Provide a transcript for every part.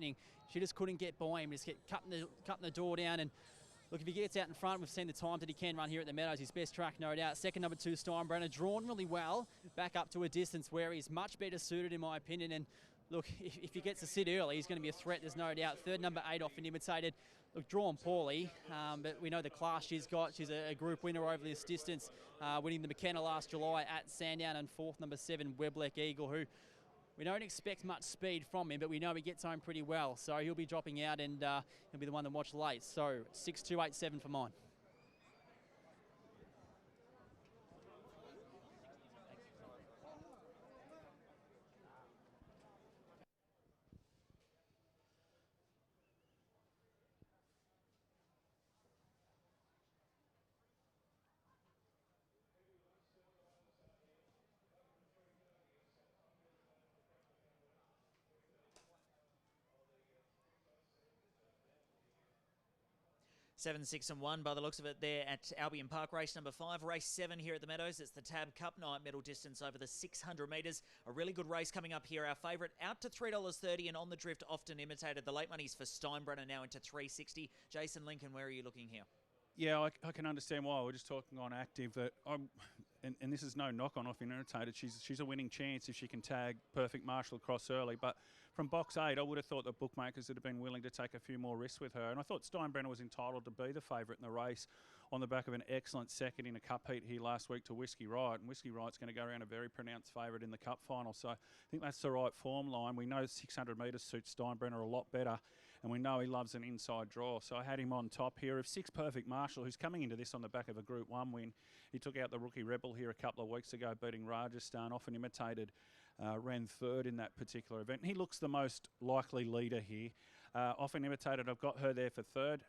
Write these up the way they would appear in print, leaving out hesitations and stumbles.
She just couldn't get by him, just kept cutting the door down. And look, if he gets out in front, we've seen the time that he can run here at the Meadows. His best track, no doubt. Second, number 2, Steinbrenner, drawn really well, back up to a distance where he's much better suited, in my opinion. And look, if he gets to sit early, he's going to be a threat, there's no doubt. Third, number 8, Often Imitated. Look, drawn poorly, but we know the class she's got. She's a group winner over this distance, winning the McKenna last July at Sandown. And fourth, number 7, Webleck Eagle, who we don't expect much speed from him, but we know he gets home pretty well. So he'll be dropping out, and he'll be the one to watch late. So 6-2-8-7 for mine. Seven, 6 and 1 by the looks of it there at Albion Park. Race number 5, race 7 here at the Meadows. It's the Tab Cup night, middle distance over the 600 metres. A really good race coming up here. Our favourite out to $3.30 and on the drift, Often Imitated. The late money's for Steinbrenner now into $3.60. Jason Lincoln, where are you looking here? Yeah, I can understand why. We're just talking on active that and this is no knock on Often Imitated. She's a winning chance if she can tag Perfect Marshall across early. But from box 8, I would have thought the bookmakers would have been willing to take a few more risks with her. And I thought Steinbrenner was entitled to be the favourite in the race on the back of an excellent second in a cup heat here last week to Whiskey Riot. And Whiskey Riot's going to go around a very pronounced favourite in the cup final. So I think that's the right form line. We know 600 metres suits Steinbrenner a lot better. And we know he loves an inside draw. So I had him on top here of 6 Perfect Marshall, who's coming into this on the back of a Group 1 win. He took out the Rookie Rebel here a couple of weeks ago, beating Rajasthan. Often Imitated ran third in that particular event. He looks the most likely leader here. Often Imitated, I've got her there for third.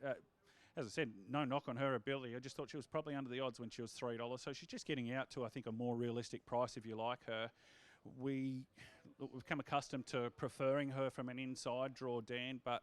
As I said, no knock on her ability. I just thought she was probably under the odds when she was $3. So she's just getting out to, I think, a more realistic price if you like her. We've become accustomed to preferring her from an inside draw, Dan, but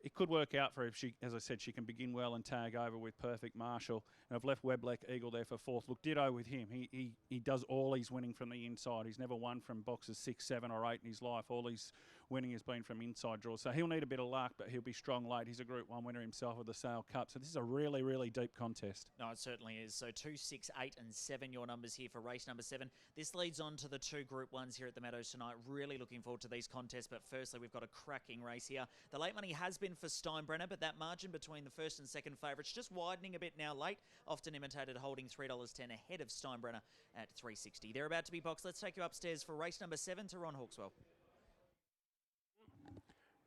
it could work out for her if she, as I said, she can begin well and tag over with Perfect Marshall. And I've left Webleck Eagle there for fourth. Look, ditto with him. He does all his winning from the inside. He's never won from boxes 6, 7 or 8 in his life. All his winning has been from inside draws. So he'll need a bit of luck, but he'll be strong late. He's a Group 1 winner himself of the Sale Cup. So this is a really, really deep contest. No, it certainly is. So 2, 6, 8 and 7 your numbers here for race number 7. This leads on to the 2 Group 1s here at the Meadows tonight. Really looking forward to these contests. But firstly, we've got a cracking race here. The late money has been for Steinbrenner, but that margin between the first and second favourites just widening a bit now late. Often Imitated holding $3.10 ahead of Steinbrenner at $3.60. They're about to be boxed. Let's take you upstairs for race number 7 to Ron Hawkswell.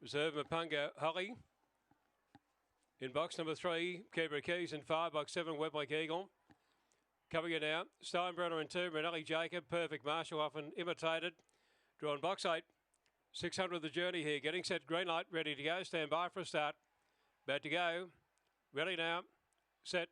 Reserve Mapanga Holly. In box number 3, Kebra Keys. In 5, box 7, Webleck Eagle. Coming in now, Steinbrenner in 2, Manelli Jacob, Perfect Marshall, Often Imitated. Drawn box 8. 600 the journey here. Getting set, green light, ready to go. Stand by for a start. About to go. Ready now. Set.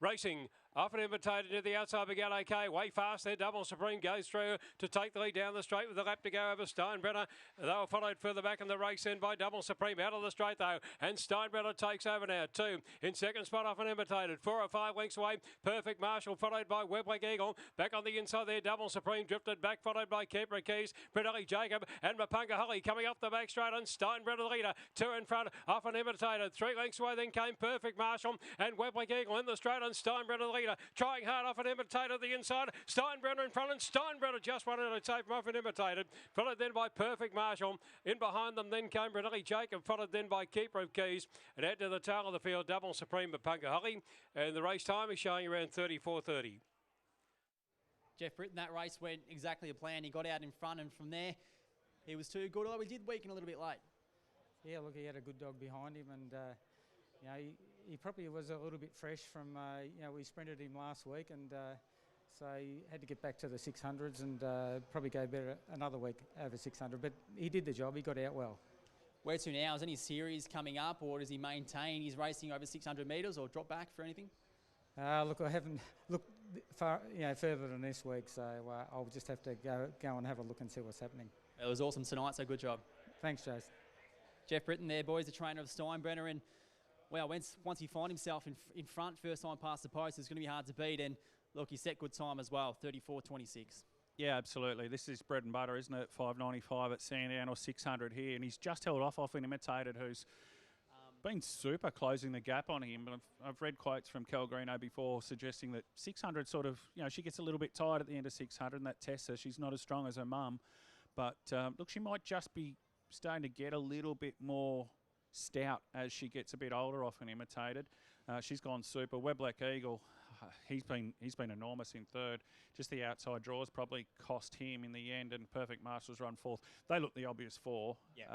Racing, Often Imitated to the outside, began okay, way fast there, Double Supreme goes through to take the lead down the straight with a lap to go over Steinbrenner. They were followed further back in the race then by Double Supreme out of the straight though, and Steinbrenner takes over now. 2 in second spot, Often Imitated, 4 or 5 lengths away, Perfect Marshall followed by Webleck Eagle, back on the inside there, Double Supreme drifted back, followed by Kebra Keys, Manelli Jacob and Mapanga Holly coming up the back straight, and Steinbrenner the leader, 2 in front, Often Imitated, 3 lengths away then came Perfect Marshall and Webleck Eagle in the straight, and Steinbrenner the leader. Trying hard, Often Imitated the inside. Steinbrenner in front, and Steinbrenner just won it. It's from Often Imitated. Followed then by Perfect Marshall. In behind them then came Manelli Jacob. Followed then by Keeper of Keys. And out to the tail of the field, Double Supreme Mapanga Holly. And the race time is showing around 34:30. Jeff Britton, that race went exactly a plan. He got out in front, and from there, he was too good. Although he did weaken a little bit late. Yeah, look, he had a good dog behind him, and you know, he probably was a little bit fresh from, you know, we sprinted him last week, and so he had to get back to the 600s and probably go better another week over 600. But he did the job. He got out well. Where to now? Is any series coming up, or does he maintain his racing over 600 metres or drop back for anything? Look, I haven't looked far, you know, further than this week, so I'll just have to go and have a look and see what's happening. It was awesome tonight, so good job. Thanks, Jace. Jeff Britton there, boys, the trainer of Steinbrenner, and well, once he finds himself in front, first time past the post, it's going to be hard to beat. And look, he set good time as well, 34.26. Yeah, absolutely. This is bread and butter, isn't it? 595 at Sandown or 600 here, and he's just held off an Imitated who's been super closing the gap on him. But I've read quotes from Calgrino before suggesting that 600 sort of, she gets a little bit tired at the end of 600, and that tests her. She's not as strong as her mum. But look, she might just be starting to get a little bit more stout as she gets a bit older off an Imitated. She's gone super. Web Black Eagle, he's been enormous in third. Just the outside draws probably cost him in the end, and Perfect Marshal's run fourth. They look the obvious four. Yeah.